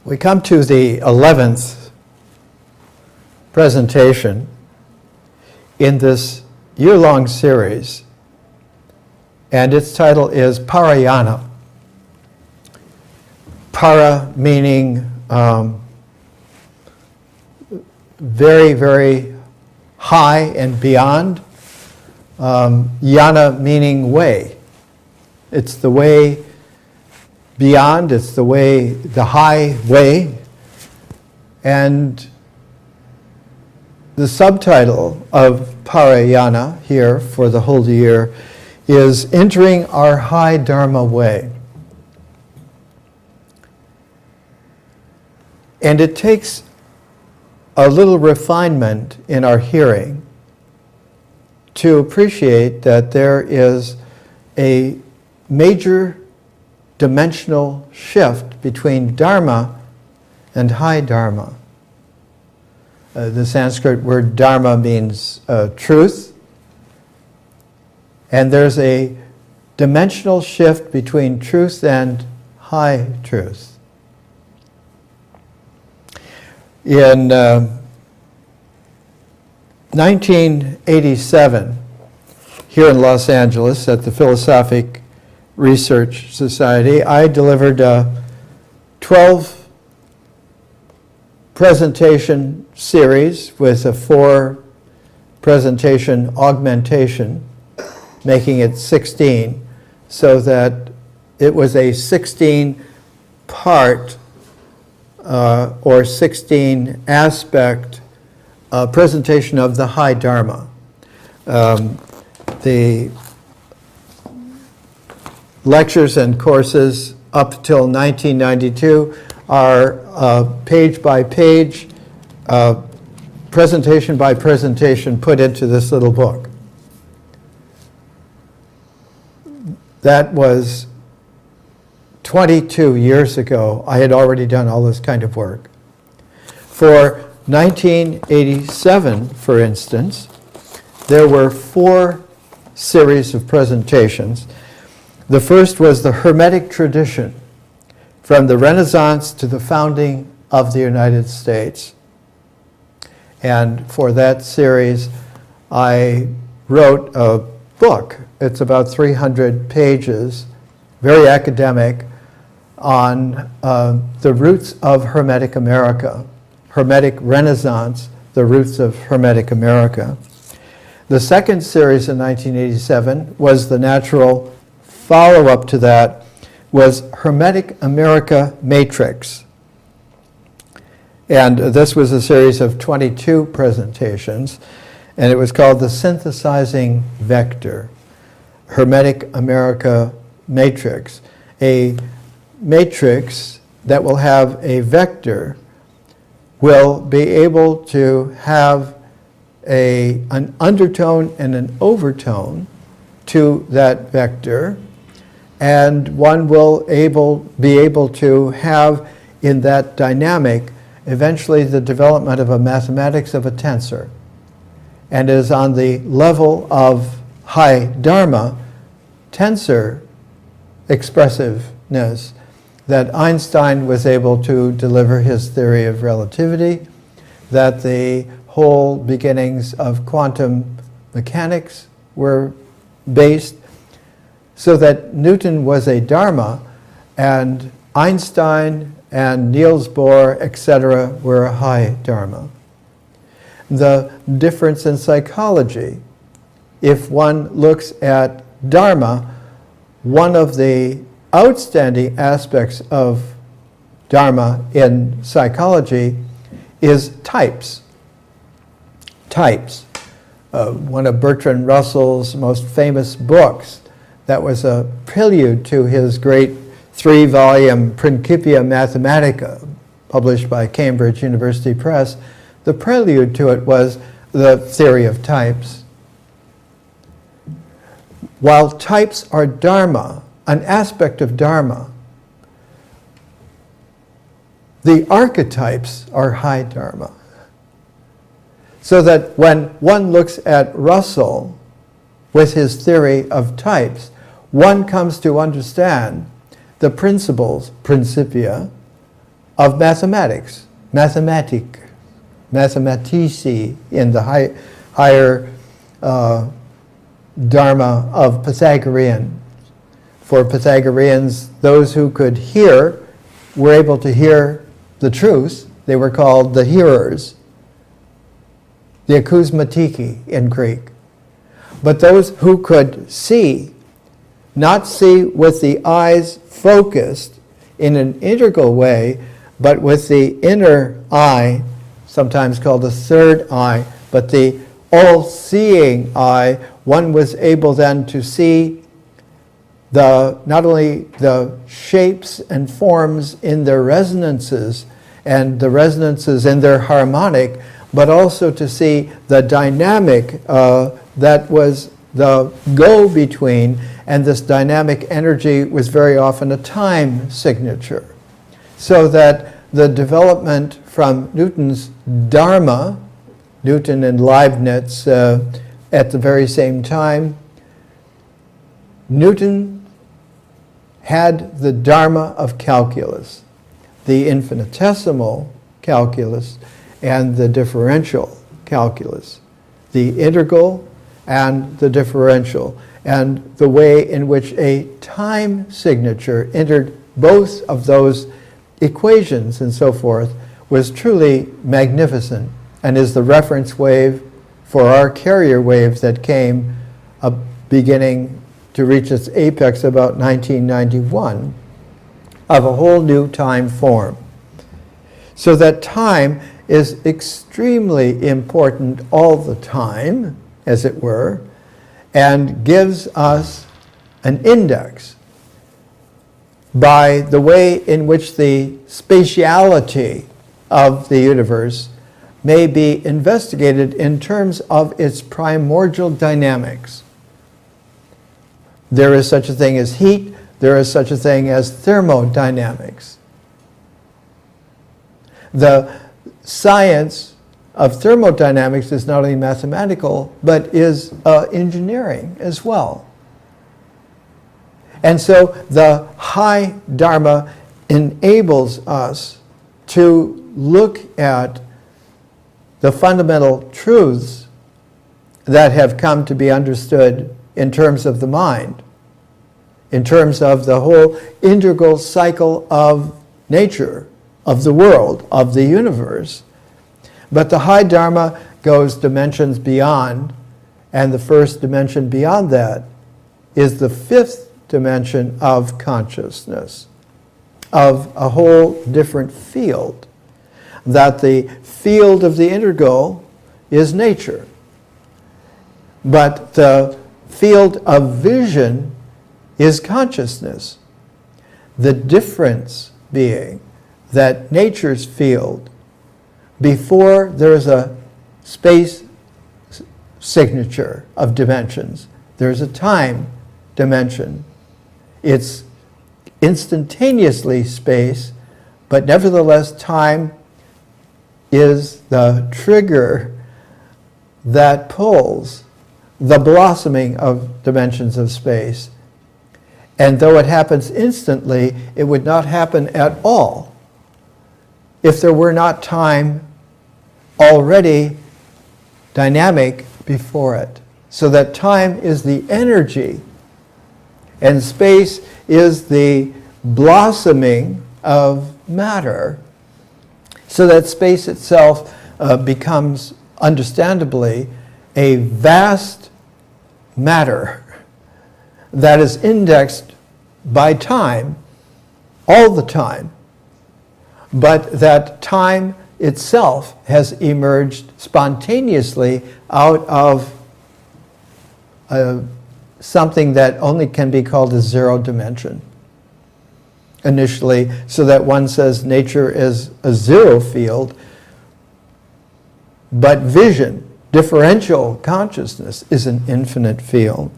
We come to the 11th presentation in this year-long series, and its title is Parayana. Para meaning very, very high and beyond. Yana meaning way. It's the way beyond, it's the way, the high way. And the subtitle of Parayana here for the whole year is Entering Our High Dharma Way. And it takes a little refinement in our hearing to appreciate that there is a major dimensional shift between dharma and high dharma. The Sanskrit word dharma means truth, and there's a dimensional shift between truth and high truth. In 1987, here in Los Angeles at the Philosophic Research Society, I delivered a 12 presentation series with a 4 presentation augmentation, making it 16, so that it was a 16-part or 16 aspect presentation of the high dharma. The lectures and courses up till 1992 are page by page, presentation by presentation put into this little book. That was 22 years ago. I had already done all this kind of work. For 1987, for instance, there were 4 series of presentations. The first was the Hermetic tradition, from the Renaissance to the founding of the United States. And for that series, I wrote a book. It's about 300 pages, very academic, on the roots of Hermetic America, Hermetic Renaissance, the roots of Hermetic America. The second series in 1987 was the natural follow-up to that, was Hermetic America Matrix. And this was a series of 22 presentations, and it was called the Synthesizing Vector, Hermetic America Matrix, a matrix that will have a vector, will be able to have an undertone and an overtone to that vector, and one will be able to have in that dynamic eventually the development of a mathematics of a tensor, and is on the level of high dharma tensor expressiveness that Einstein was able to deliver his theory of relativity, that the whole beginnings of quantum mechanics were based, so that Newton was a dharma and Einstein and Niels Bohr, etc., were a high dharma. The difference in psychology, if one looks at dharma, one of the outstanding aspects of dharma in psychology is types. Types. One of Bertrand Russell's most famous books that was a prelude to his great 3-volume Principia Mathematica, published by Cambridge University Press, the prelude to it was the theory of types. While types are dharma, an aspect of dharma, the archetypes are high dharma. So that when one looks at Russell with his theory of types, one comes to understand the principles, principia, of mathematics, mathematici in the higher Dharma of Pythagorean. For Pythagoreans, those who could hear were able to hear the truth. They were called the hearers, the akousmatiki in Greek. But those who could see, not see with the eyes focused in an integral way, but with the inner eye, sometimes called the third eye, but the all-seeing eye, one was able then to see not only the shapes and forms in their resonances and the resonances in their harmonic, but also to see the dynamic that was the go-between, and this dynamic energy was very often a time signature. So that the development from Newton's Dharma, Newton and Leibniz at the very same time, Newton had the Dharma of calculus, the infinitesimal calculus and the differential calculus, the integral and the differential, and the way in which a time signature entered both of those equations and so forth was truly magnificent, and is the reference wave for our carrier wave that came beginning to reach its apex about 1991 of a whole new time form. So that time is extremely important all the time, as it were, and gives us an index by the way in which the spatiality of the universe may be investigated in terms of its primordial dynamics. There is such a thing as heat, there is such a thing as thermodynamics. The science of thermodynamics is not only mathematical, but is engineering as well. And so the high Dharma enables us to look at the fundamental truths that have come to be understood in terms of the mind, in terms of the whole integral cycle of nature, of the world, of the universe. But the high Dharma goes dimensions beyond, and the first dimension beyond that is the fifth dimension of consciousness, of a whole different field. That the field of the integral is nature, but the field of vision is consciousness. The difference being that nature's field, before there's a space signature of dimensions, there's a time dimension. It's instantaneously space, but nevertheless time is the trigger that pulls the blossoming of dimensions of space. And though it happens instantly, it would not happen at all if there were not time already dynamic before it. So that time is the energy, and space is the blossoming of matter, so that space itself becomes, understandably, a vast matter that is indexed by time all the time, but that time itself has emerged spontaneously out of something that only can be called a zero dimension initially, so that one says nature is a zero field, but vision, differential consciousness, is an infinite field.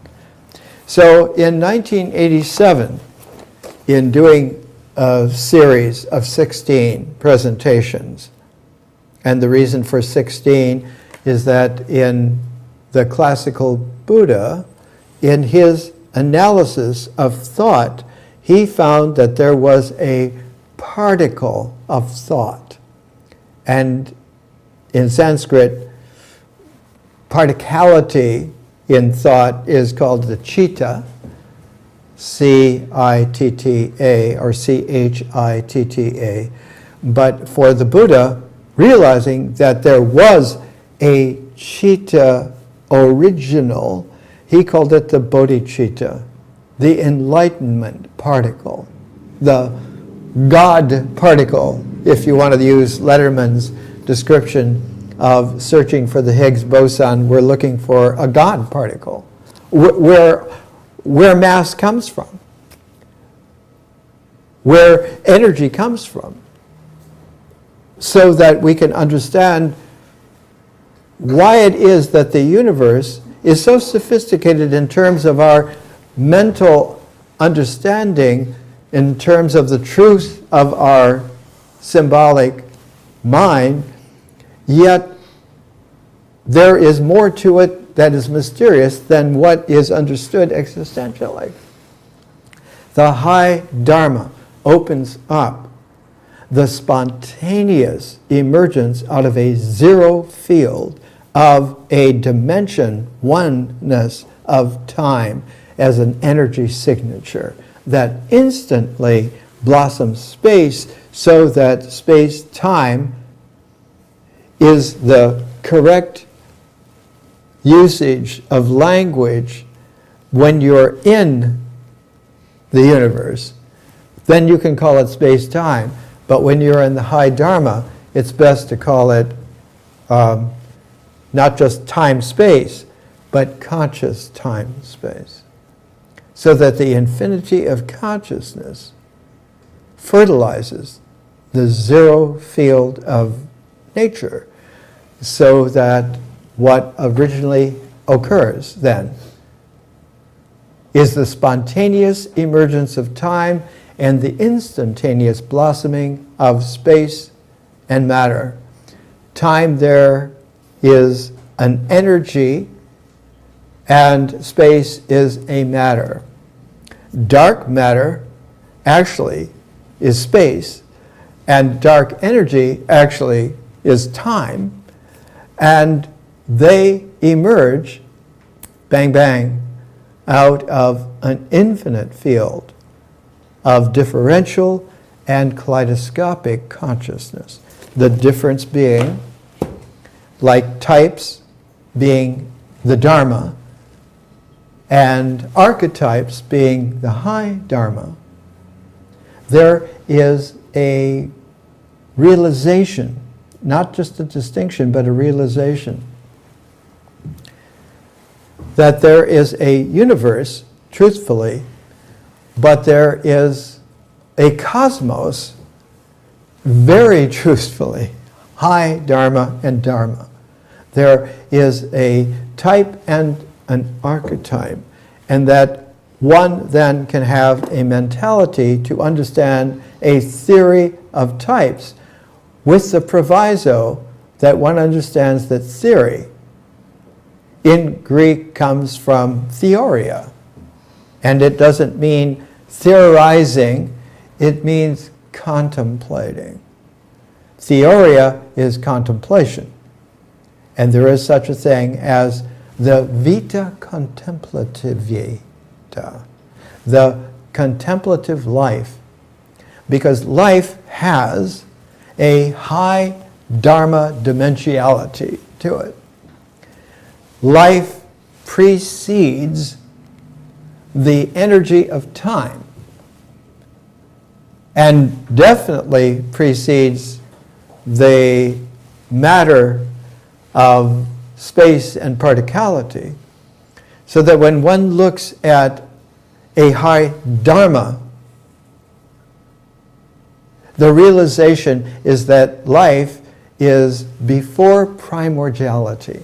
So in 1987, in doing a series of 16 presentations, and the reason for 16 is that in the classical Buddha, in his analysis of thought, he found that there was a particle of thought. And in Sanskrit, particality in thought is called the chitta, C-I-T-T-A or C-H-I-T-T-A. But for the Buddha, realizing that there was a chitta original, he called it the bodhicitta, the enlightenment particle, the God particle, if you want to use Letterman's description of searching for the Higgs boson. We're looking for a God particle, where mass comes from, where energy comes from, so that we can understand why it is that the universe is so sophisticated in terms of our mental understanding, in terms of the truth of our symbolic mind, yet there is more to it that is mysterious than what is understood existentially. The high Dharma opens up the spontaneous emergence out of a zero field of a dimension, oneness of time as an energy signature that instantly blossoms space, so that space-time is the correct usage of language when you're in the universe. Then you can call it space-time. But when you're in the high Dharma, it's best to call it not just time-space, but conscious time-space. So that the infinity of consciousness fertilizes the zero field of nature, so that what originally occurs then is the spontaneous emergence of time and the instantaneous blossoming of space and matter. Time there is an energy, and space is a matter. Dark matter actually is space, and dark energy actually is time, and they emerge, bang, bang, out of an infinite field of differential and kaleidoscopic consciousness. The difference being, like types being the Dharma, and archetypes being the high Dharma, there is a realization, not just a distinction, but a realization that there is a universe, truthfully, but there is a cosmos, very truthfully, high Dharma and Dharma. There is a type and an archetype, and that one then can have a mentality to understand a theory of types, with the proviso that one understands that theory in Greek comes from theoria, and it doesn't mean theorizing, it means contemplating. Theoria is contemplation, and there is such a thing as the vita contemplativa, the contemplative life, because life has a high Dharma dimensionality to it. Life precedes the energy of time, and definitely precedes the matter of space and particality, so that when one looks at a high Dharma, the realization is that life is before primordiality.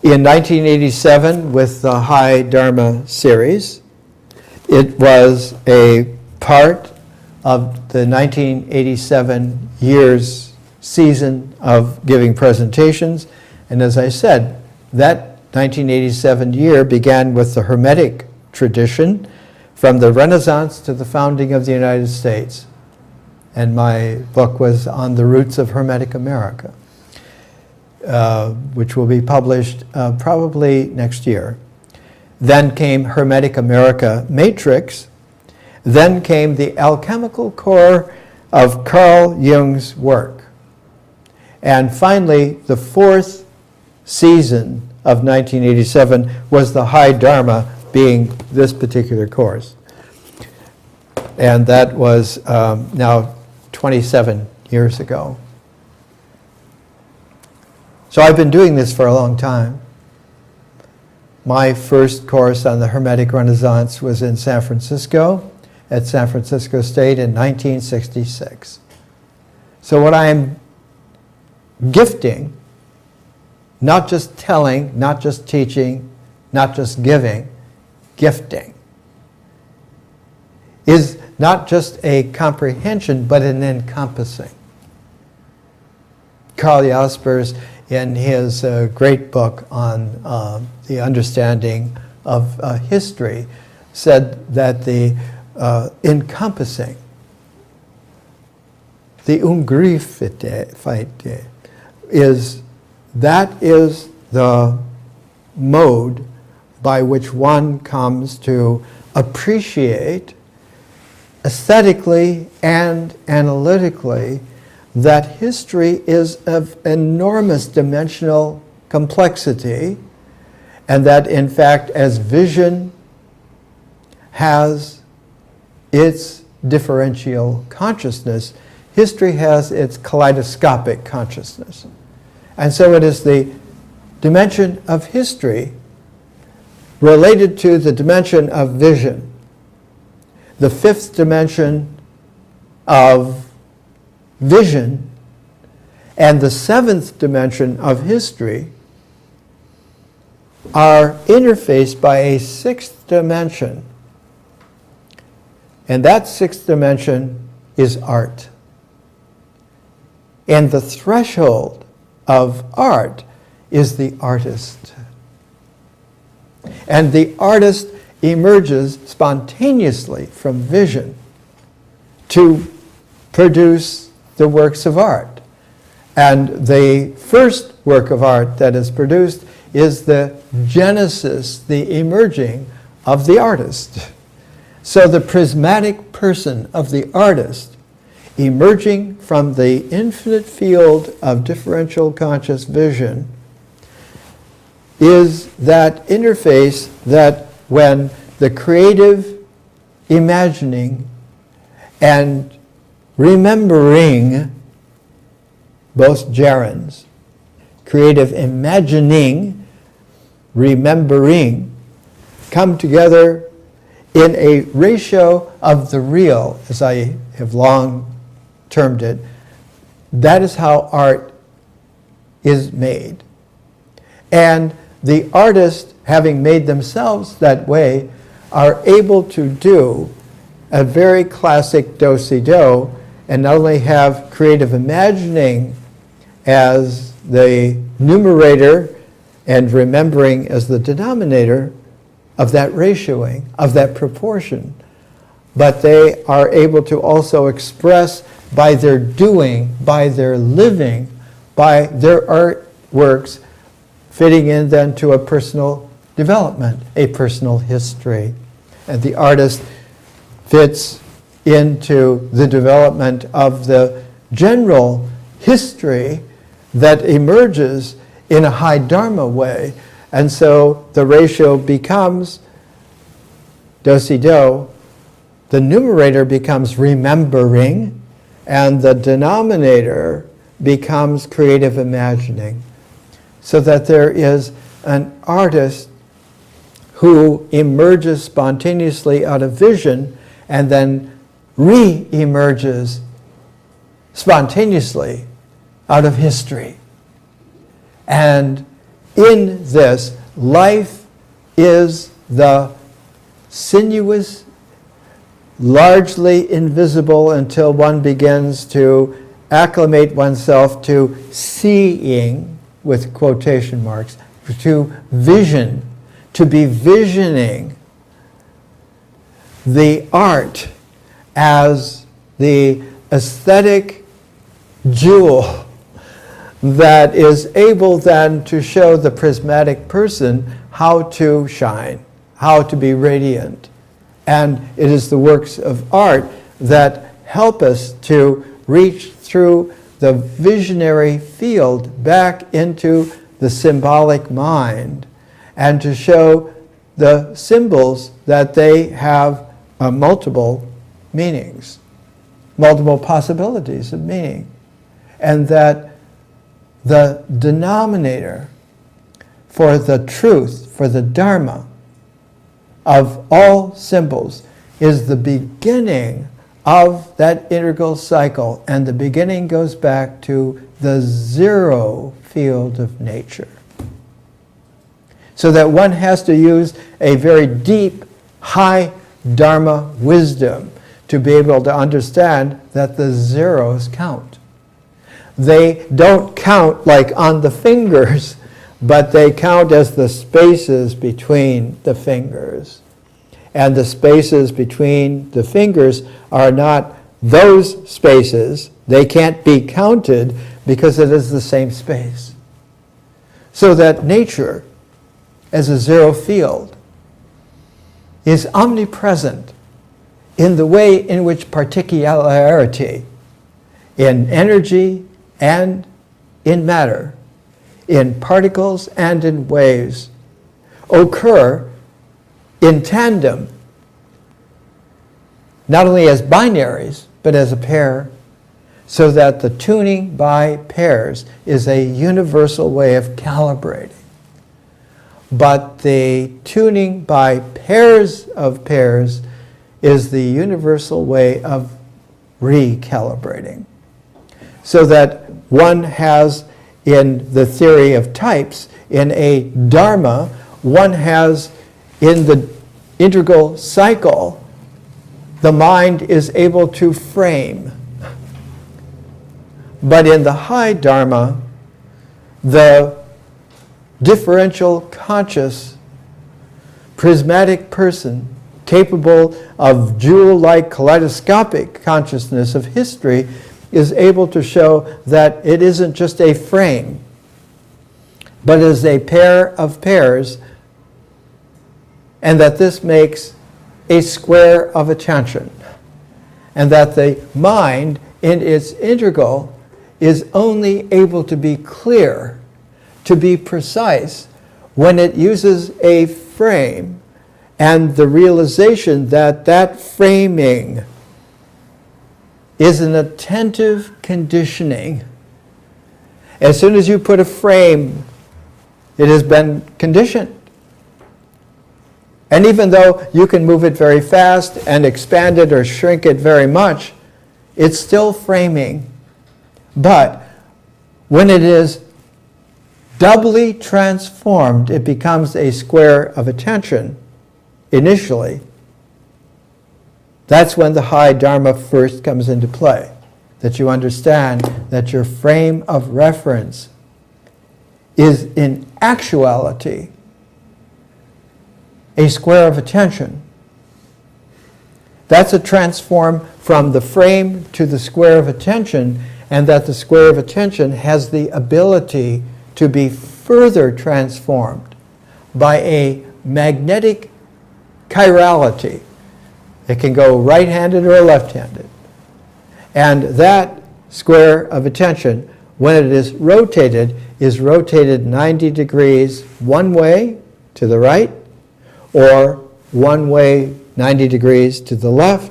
In 1987, with the High Dharma series, it was a part of the 1987 year's season of giving presentations. And as I said, that 1987 year began with the Hermetic tradition, from the Renaissance to the founding of the United States. And my book was on the roots of Hermetic America, which will be published probably next year. Then came Hermetic America Matrix. Then came the alchemical core of Carl Jung's work. And finally, the fourth season of 1987 was the High Dharma, being this particular course. And that was now 27 years ago. So I've been doing this for a long time. My first course on the Hermetic Renaissance was in San Francisco, at San Francisco State in 1966. So what I am gifting, not just telling, not just teaching, not just giving, gifting, is not just a comprehension, but an encompassing. Carl Jaspers, in his great book on the understanding of history, said that the encompassing, the umgrifite, is the mode by which one comes to appreciate aesthetically and analytically that history is of enormous dimensional complexity, and that in fact, as vision has its differential consciousness, history has its kaleidoscopic consciousness. And so it is the dimension of history related to the dimension of vision, the fifth dimension of vision, and the seventh dimension of history are interfaced by a sixth dimension. And that sixth dimension is art. And the threshold of art is the artist. And the artist emerges spontaneously from vision to produce the works of art. And the first work of art that is produced is the genesis, the emerging of the artist. So the prismatic person of the artist, emerging from the infinite field of differential conscious vision, is that interface that when the creative imagining and remembering, both gerunds, creative imagining, remembering, come together in a ratio of the real, as I have long termed it. That is how art is made. And the artists, having made themselves that way, are able to do a very classic do-si-do, and not only have creative imagining as the numerator and remembering as the denominator of that ratioing, of that proportion, but they are able to also express by their doing, by their living, by their artworks, fitting in then to a personal development, a personal history. And the artist fits into the development of the general history that emerges in a high dharma way. And so the ratio becomes do-si-do, the numerator becomes remembering, and the denominator becomes creative imagining. So that there is an artist who emerges spontaneously out of vision and then re-emerges spontaneously out of history. And in this, life is the sinuous, largely invisible until one begins to acclimate oneself to seeing, with quotation marks, to vision, to be visioning the art as the aesthetic jewel that is able then to show the prismatic person how to shine, how to be radiant. And it is the works of art that help us to reach through the visionary field back into the symbolic mind and to show the symbols that they have multiple meanings, multiple possibilities of meaning, and that the denominator for the truth, for the Dharma of all symbols is the beginning of that integral cycle, and the beginning goes back to the zero field of nature. So that one has to use a very deep, high Dharma wisdom to be able to understand that the zeros count. They don't count like on the fingers, but they count as the spaces between the fingers. And the spaces between the fingers are not those spaces. They can't be counted because it is the same space. So that nature, as a zero field, is omnipresent in the way in which particularity in energy and in matter, in particles and in waves, occur in tandem, not only as binaries, but as a pair, so that the tuning by pairs is a universal way of calibrating. But the tuning by pairs of pairs is the universal way of recalibrating. So that one has, in the theory of types, in a Dharma, one has in the integral cycle, the mind is able to frame. But in the high Dharma, the differential conscious prismatic person capable of jewel-like kaleidoscopic consciousness of history is able to show that it isn't just a frame, but is a pair of pairs, and that this makes a square of attention, and that the mind in its integral is only able to be clear, to be precise, when it uses a frame, and the realization that that framing is an attentive conditioning. As soon as you put a frame, it has been conditioned. And even though you can move it very fast and expand it or shrink it very much, it's still framing. But when it is doubly transformed, it becomes a square of attention initially. That's when the high Dharma first comes into play, that you understand that your frame of reference is in actuality a square of attention. That's a transform from the frame to the square of attention, and that the square of attention has the ability to be further transformed by a magnetic chirality. It can go right-handed or left-handed. And that square of attention, when it is rotated 90 degrees one way to the right, or one way 90 degrees to the left,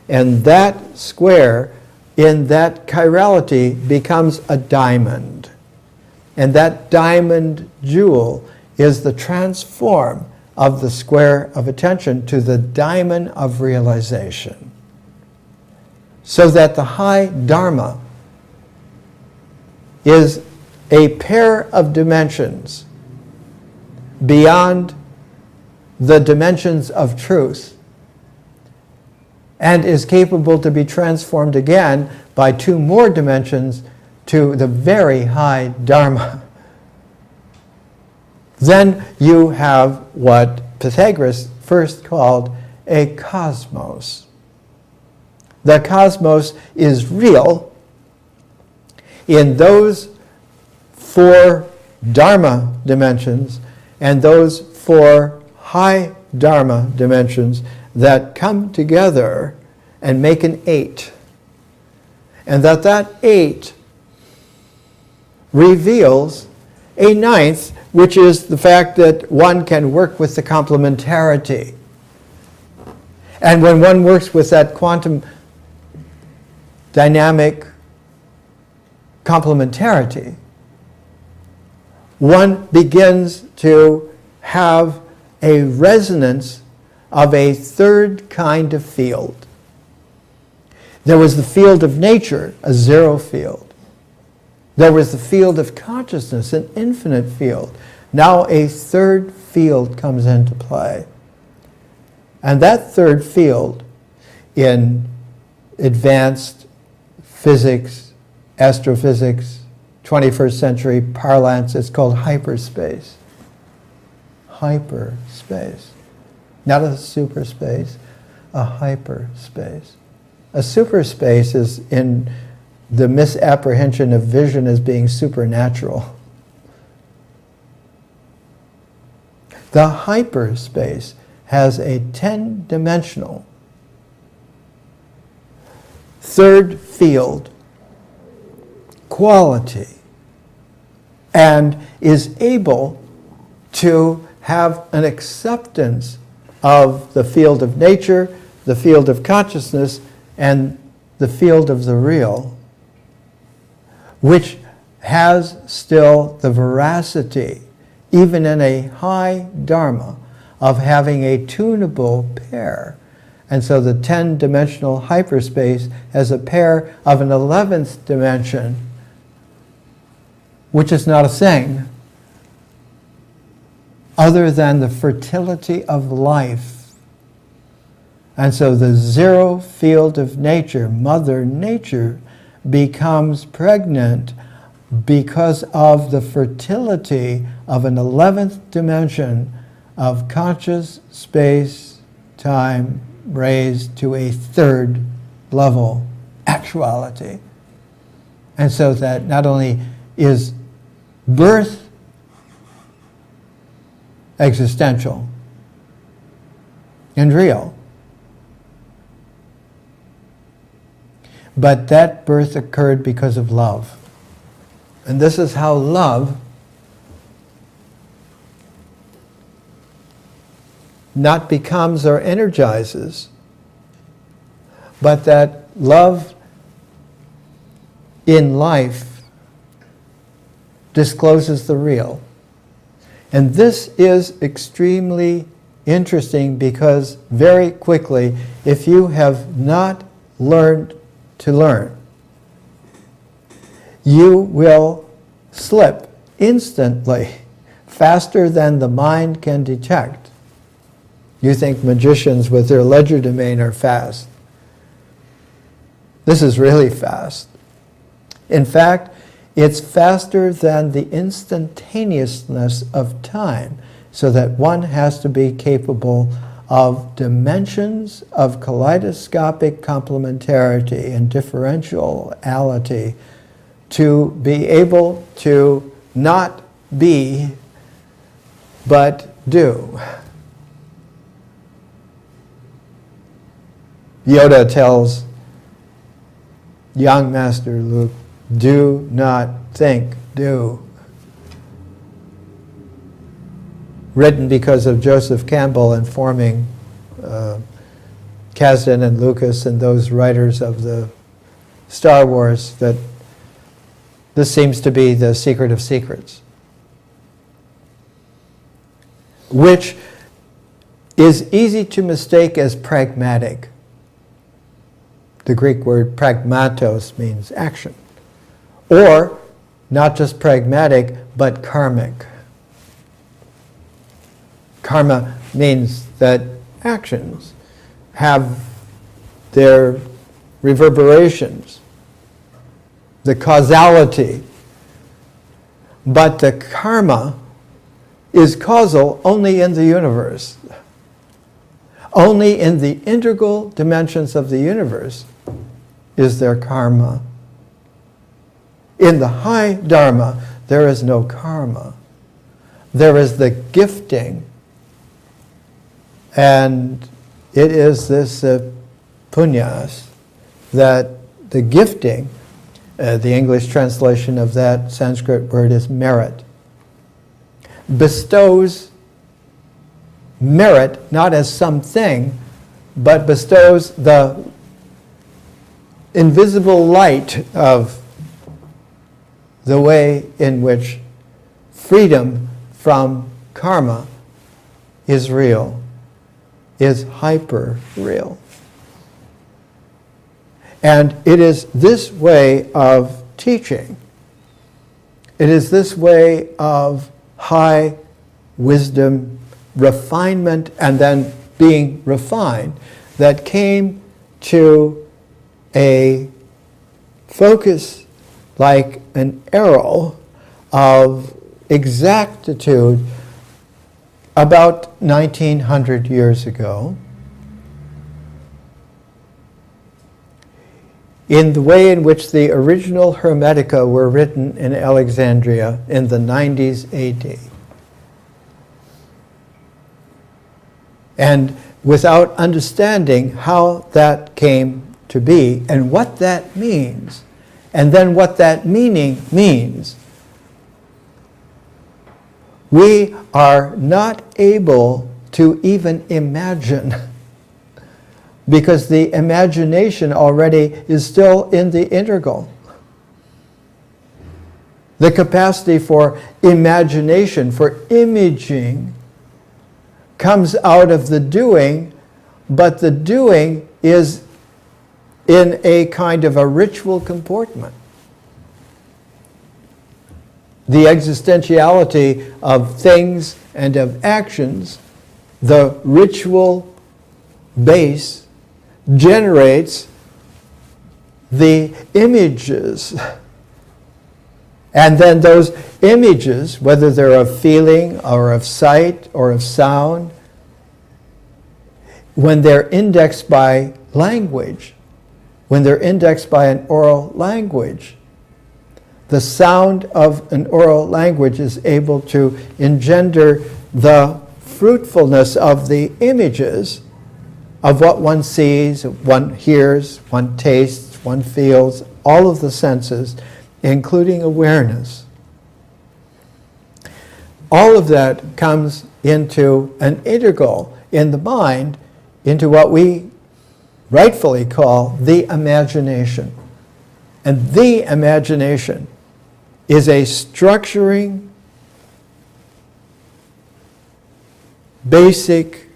and that square in that chirality becomes a diamond. And that diamond jewel is the transform of the square of attention to the diamond of realization. So that the high Dharma is a pair of dimensions beyond the dimensions of truth, and is capable to be transformed again by two more dimensions to the very high Dharma. Then you have what Pythagoras first called a cosmos. The cosmos is real in those 4 Dharma dimensions and those 4 high Dharma dimensions that come together and make an 8. And that 8 reveals a 9th, which is the fact that one can work with the complementarity. And when one works with that quantum dynamic complementarity, one begins to have a resonance of a 3rd kind of field. There was the field of nature, a 0 field. There was the field of consciousness, an infinite field. Now a 3rd field comes into play. And that 3rd field in advanced physics, astrophysics, 21st century parlance, it's called hyperspace. Hyperspace. Not a superspace, a hyperspace. A superspace is in the misapprehension of vision as being supernatural. The hyperspace has a 10-dimensional 3rd field quality and is able to have an acceptance of the field of nature, the field of consciousness, and the field of the real, which has still the veracity, even in a high Dharma, of having a tunable pair. And so the 10-dimensional hyperspace has a pair of an 11th dimension, which is not a thing other than the fertility of life. And so the 0 field of nature, Mother Nature, becomes pregnant because of the fertility of an 11th dimension of conscious space, time, raised to a 3rd level actuality. And so that not only is birth existential and real, but that birth occurred because of love. And this is how love not becomes or energizes, but that love in life discloses the real. And this is extremely interesting because very quickly, if you have not learned to learn, you will slip instantly, faster than the mind can detect. You think magicians with their legerdemain are fast. This is really fast. In fact, it's faster than the instantaneousness of time, so that one has to be capable of dimensions of kaleidoscopic complementarity and differentiality to be able to not be, but do. Yoda tells young Master Luke, do not think, do. Written because of Joseph Campbell informing Kasdan and Lucas and those writers of the Star Wars that this seems to be the secret of secrets, which is easy to mistake as pragmatic. The Greek word pragmatos means action. Or not just pragmatic, but karmic. Karma means that actions have their reverberations, the causality. But the karma is causal only in the universe. Only in the integral dimensions of the universe is there karma. In the high dharma, there is no karma. There is the gifting. And it is this punyas, that the gifting, the English translation of that Sanskrit word is merit, bestows merit not as something, but bestows the invisible light of the way in which freedom from karma is real, is hyper real. And it is this way of teaching, it is this way of high wisdom, refinement, and then being refined, that came to a focus like an arrow of exactitude about 1900 years ago, in the way in which the original Hermetica were written in Alexandria in the 90s AD. And without understanding how that came to be and what that means, and then what that meaning means, we are not able to even imagine, because the imagination already is still in the integral. The capacity for imagination, for imaging, comes out of the doing, but the doing is in a kind of a ritual comportment. The existentiality of things and of actions, the ritual base, generates the images. And then those images, whether they're of feeling or of sight or of sound, when they're indexed by language, when they're indexed by an oral language, the sound of an oral language is able to engender the fruitfulness of the images of what one sees, one hears, one tastes, one feels, all of the senses, including awareness. All of that comes into an integral in the mind, into what we rightfully call the imagination. And the imagination is a structuring, basic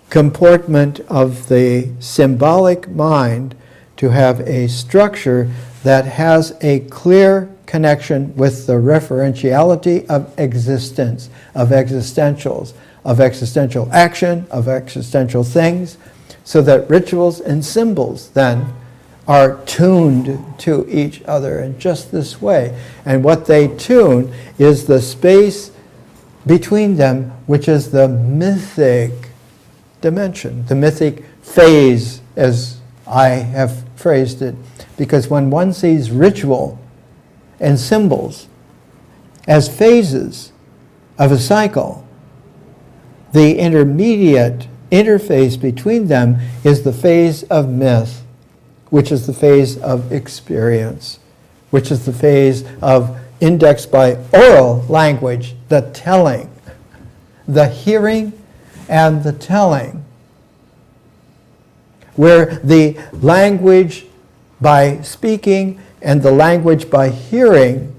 comportment of the symbolic mind to have a structure that has a clear connection with the referentiality of existence, of existentials, of existential action, of existential things, so that rituals and symbols then are tuned to each other in just this way. And what they tune is the space between them, which is the mythic dimension, the mythic phase, as I have phrased it. Because when one sees ritual and symbols as phases of a cycle, the intermediate interface between them is the phase of myth, which is the phase of experience, which is the phase of indexed by oral language, the telling, the hearing and the telling, where the language by speaking and the language by hearing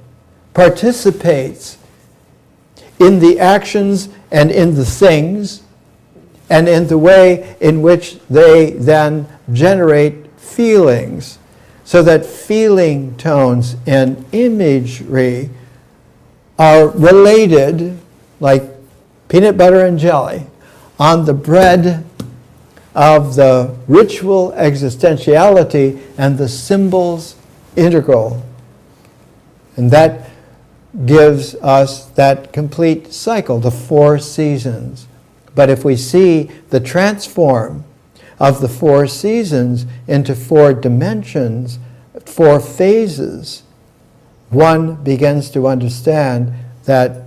participates in the actions and in the things and in the way in which they then generate feelings, so that feeling tones and imagery are related like peanut butter and jelly on the bread of the ritual existentiality and the symbols integral. And that gives us that complete cycle, the 4 seasons, But if we see the transform of the 4 seasons into 4 dimensions, 4 phases, one begins to understand that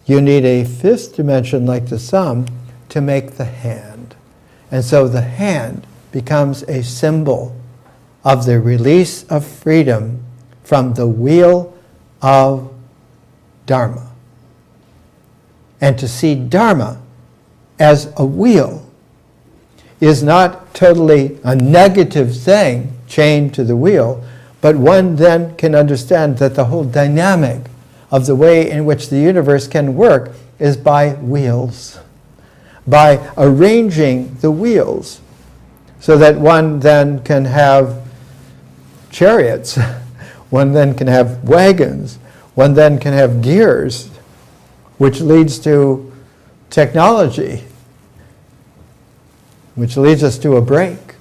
you need a 5th dimension like the sum to make the hand. And so the hand becomes a symbol of the release of freedom from the wheel of Dharma. And to see Dharma as a wheel is not totally a negative thing chained to the wheel, but one then can understand that the whole dynamic of the way in which the universe can work is by wheels, by arranging the wheels, so that one then can have chariots, one then can have wagons, one then can have gears, which leads to technology, which leads us to a brake.